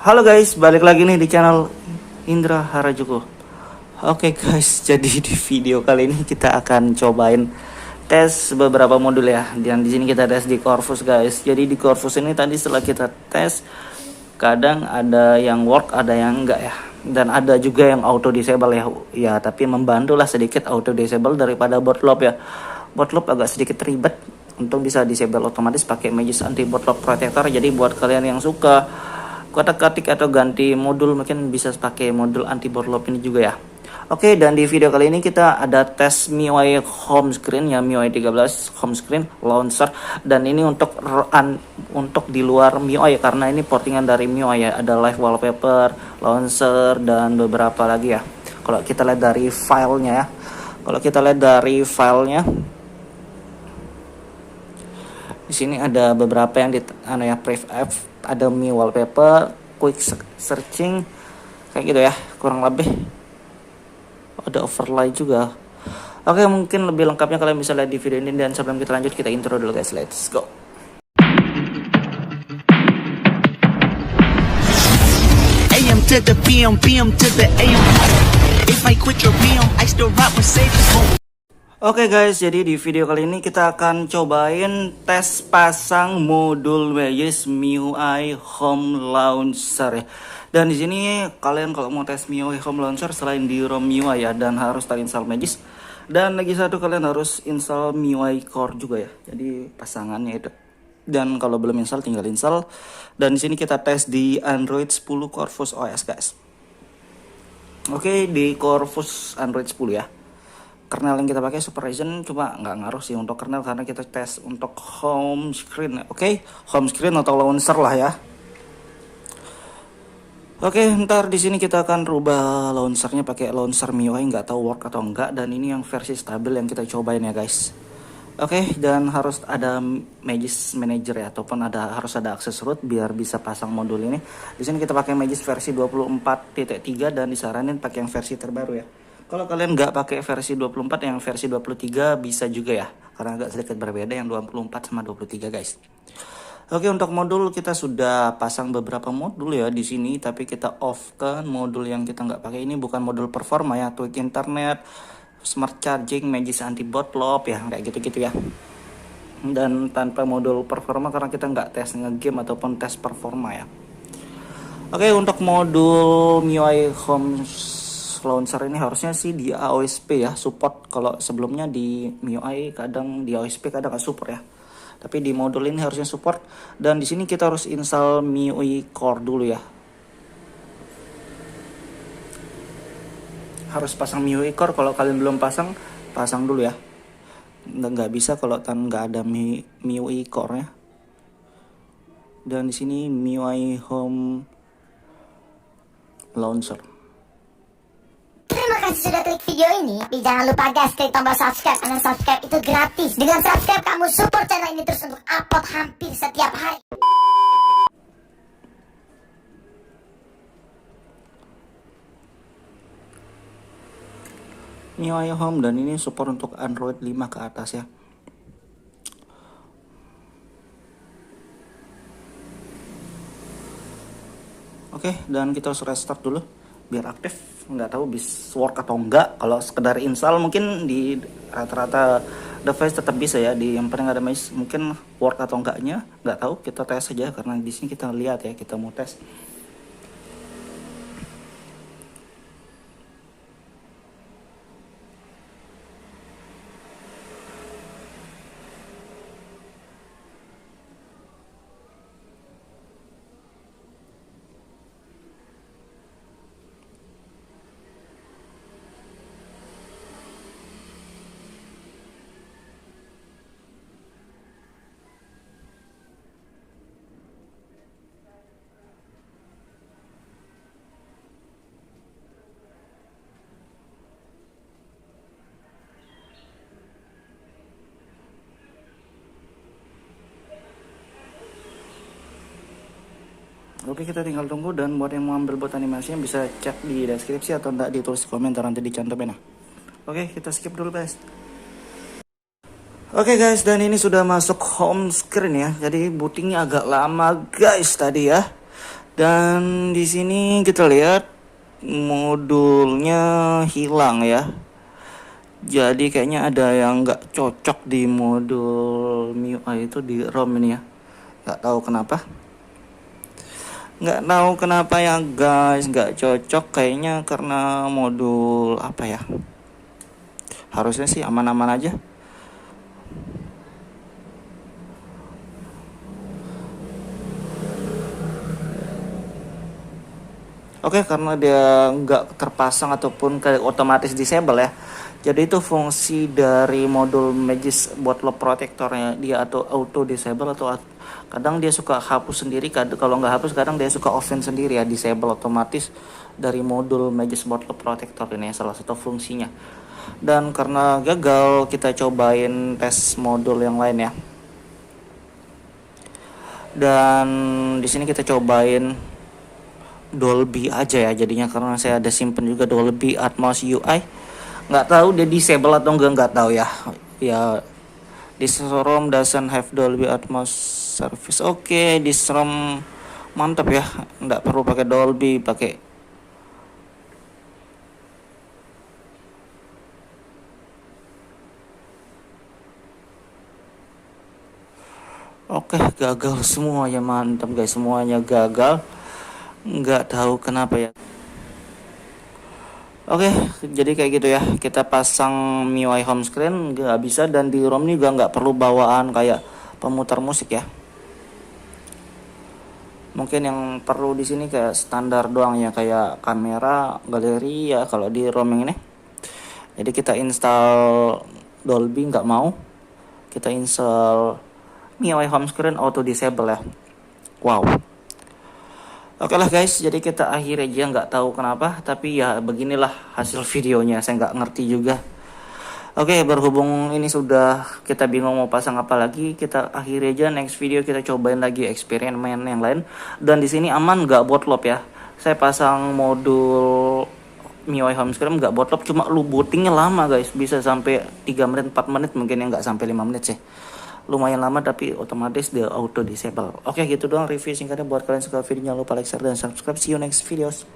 Halo guys, balik lagi nih di channel Indra Harajuku. Oke guys, jadi di video kali ini kita akan cobain tes beberapa modul ya. Dan di sini kita tes di Corvus guys. Jadi di Corvus ini tadi setelah kita tes, kadang ada yang work, ada yang enggak ya. Dan ada juga yang auto disable ya. Ya, tapi membantu lah sedikit auto disable daripada bootloop ya. Bootloop agak sedikit ribet. Untuk bisa disable otomatis pakai Magis anti bootloop protector. Jadi buat kalian yang suka kotak-katik atau ganti modul mungkin bisa pakai modul anti bootloop ini juga ya. Oke, dan di video kali ini kita ada tes MIUI home screen ya, MIUI 13 home screen launcher, dan ini untuk di luar MIUI karena ini portingan dari MIUI ya. Ada live wallpaper, launcher, dan beberapa lagi ya. Kalau kita lihat dari filenya ya. Di sini ada beberapa yang pref ada Mi wallpaper, quick searching kayak gitu ya, kurang lebih. Ada overlay juga. Oke, mungkin lebih lengkapnya kalian bisa lihat di video ini, dan sebelum kita lanjut kita intro dulu guys. Let's go. AM to the PM, PM to the AM. If I quit your PM, I still rock with safe. Oke guys, jadi di video kali ini kita akan cobain tes pasang modul Magis MIUI Home Launcher ya. Dan di sini kalian kalau mau tes MIUI Home Launcher selain di ROM MIUI ya, dan harus terinstall Magis. Dan lagi satu kalian harus install MIUI Core juga ya. Jadi pasangannya itu. Dan kalau belum install tinggal install. Dan di sini kita tes di Android 10 Corvus OS guys. Oke, di Corvus Android 10 ya. Kernel yang kita pakai Super Ryzen, cuma nggak ngaruh sih untuk kernel karena kita tes untuk home screen. Oke, home screen atau launcher lah ya. Oke, ntar di sini kita akan rubah launchernya pakai launcher MIUI, nggak tahu work atau enggak. Dan ini yang versi stabil yang kita cobain ya guys. Oke, dan harus ada Magis Manager ya, ataupun harus ada akses root biar bisa pasang modul ini. Di sini kita pakai Magis versi 24.3 dan disaranin pakai yang versi terbaru ya. Kalau kalian nggak pakai versi 24, yang versi 23 bisa juga ya, karena agak sedikit berbeda yang 24 sama 23 guys. Oke, untuk modul kita sudah pasang beberapa modul ya di sini, tapi kita off kan modul yang kita nggak pakai. Ini bukan modul performa ya, tweak internet, smart charging, Magis anti bootloop ya, kayak gitu-gitu ya. Dan tanpa modul performa karena kita nggak tes nge-game ataupun tes performa ya. Oke, untuk modul MIUI Home Launcher ini harusnya sih di AOSP ya, support. Kalau sebelumnya di MIUI kadang di AOSP kadang nggak support ya. Tapi di modul ini harusnya support. Dan di sini kita harus install MIUI Core dulu ya. Harus pasang MIUI Core. Kalau kalian belum pasang dulu ya. Nggak bisa kalau nggak ada MIUI Core ya. Dan di sini MIUI Home Launcher. Terima kasih sudah klik video ini. Tapi jangan lupa guys, klik tombol subscribe, karena subscribe itu gratis. Dengan subscribe kamu support channel ini terus untuk upload hampir setiap hari. MIUI Home, dan ini support untuk Android 5 ke atas ya. Oke, dan kita harus restart dulu biar aktif. Nggak tahu bisa work atau enggak. Kalau sekedar install mungkin di rata-rata device tetap bisa ya. Di yang paling ada mungkin work atau enggaknya nggak tahu. Kita tes saja karena di sini kita lihat ya, kita mau tes. Oke, kita tinggal tunggu, dan buat yang mau ambil bot animasinya bisa cek di deskripsi atau enggak ditulis di komentar, nanti dicantumin. Oke, kita skip dulu guys. Oke guys, dan ini sudah masuk home screen ya. Jadi bootingnya agak lama guys tadi ya. Dan di sini kita lihat modulnya hilang ya. Jadi kayaknya ada yang nggak cocok di modul MIUI itu di ROM ini ya. Nggak tahu kenapa. Nggak tahu kenapa ya guys, nggak cocok kayaknya karena modul apa ya. Harusnya sih aman-aman aja. Oke, karena dia nggak terpasang ataupun kayak otomatis disable ya. Jadi itu fungsi dari modul Magis Bootloop Protectornya dia atau auto disable atau kadang dia suka hapus sendiri. Kalau nggak hapus kadang dia suka offend sendiri ya, disable otomatis dari modul Magis Bootloop Protector ini ya, salah satu fungsinya. Dan karena gagal kita cobain tes modul yang lain ya. Dan di sini kita cobain Dolby aja ya jadinya, karena saya ada simpen juga Dolby Atmos UI. Nggak tahu dia disable atau nggak tahu ya. Ya, this ROM doesn't have Dolby Atmos service. Oke, this ROM mantap ya, nggak perlu pakai Dolby, pakai Oke, gagal semuanya, mantap guys, semuanya gagal. Nggak tahu kenapa ya. Oke, jadi kayak gitu ya. Kita pasang MIUI home screen nggak bisa, dan di ROM juga nggak perlu bawaan kayak pemutar musik ya. Mungkin yang perlu di sini kayak standar doang ya, kayak kamera, galeri ya kalau di ROM yang ini. Jadi kita install Dolby nggak mau. Kita install MIUI home screen auto disable ya. Wow. Oke lah guys, jadi kita akhir aja, nggak tahu kenapa, tapi ya beginilah hasil videonya, saya nggak ngerti juga. Oke, berhubung ini sudah kita bingung mau pasang apa lagi, kita akhir aja, next video kita cobain lagi eksperimen yang lain. Dan di sini aman nggak bootloop ya. Saya pasang modul MIUI home screen nggak bootloop, cuma lu bootingnya lama guys, bisa sampai 3 menit 4 menit mungkin, ya nggak sampai 5 menit sih. Lumayan lama tapi otomatis dia auto disable. Oke, gitu doang review singkatnya. Buat kalian suka videonya lupa like, share, dan subscribe. See you next videos.